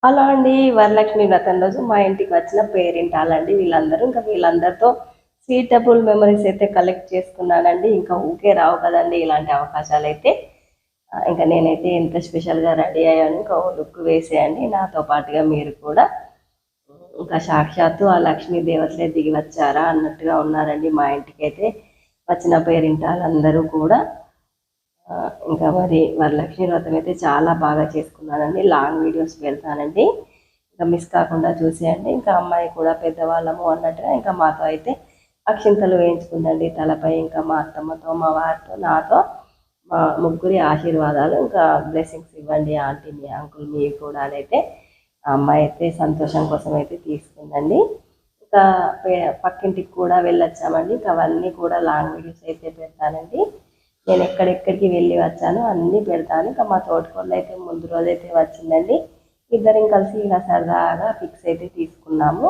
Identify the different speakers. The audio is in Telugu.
Speaker 1: హలో అండి. వరలక్ష్మి వ్రతం రోజు మా ఇంటికి వచ్చిన పేరింటాలండి వీళ్ళందరూ. ఇంకా వీళ్ళందరితో సీటబుల్ మెమరీస్ అయితే కలెక్ట్ చేసుకున్నానండి. ఇంకా ఊకే రావు కదండి ఇలాంటి అవకాశాలు అయితే. ఇంకా నేనైతే ఎంత స్పెషల్గా రెడీ అయ్యాను. ఇంకా ఓ లుక్ వేసేయండి నాతో పాటుగా మీరు కూడా. ఇంకా సాక్షాత్తు ఆ లక్ష్మీ దేవతలే దిగి వచ్చారా అన్నట్టుగా ఉన్నారండి మా ఇంటికి అయితే వచ్చిన పేరింటాలందరూ కూడా. ఇంకా మరి వరలక్ష్మి వ్రతం అయితే చాలా బాగా చేసుకున్నానండి. లాంగ్ వీడియోస్ పెడతానండి, ఇంకా మిస్ కాకుండా చూసేయండి. ఇంకా అమ్మాయి కూడా పెద్దవాళ్ళము అన్నట్టుగా ఇంకా మాతో అయితే అక్షింతలు వేయించుకుందండి తలపై. ఇంకా మా అత్తమ్మతో, మా వారితో, నాతో మా ముగ్గురి ఆశీర్వాదాలు, ఇంకా బ్లెస్సింగ్స్ ఇవ్వండి ఆంటీ, మీ అంకుల్, మీ కూడా అయితే ఆ అమ్మాయి అయితే సంతోషం కోసం అయితే తీసుకుందండి. ఇంకా పక్కింటికి కూడా వెళ్ళొచ్చామండి. ఇంకా అవన్నీ కూడా లాంగ్ వీడియోస్ అయితే పెడతానండి. నేను ఎక్కడెక్కడికి వెళ్ళి వచ్చానో అన్నీ పెడతాను. ఇంకా మా తోటకోళ్ళు అయితే ముందు రోజైతే వచ్చిందండి. ఇద్దరం కలిసి ఇలా సరదాగా పిక్స్ అయితే తీసుకున్నాము.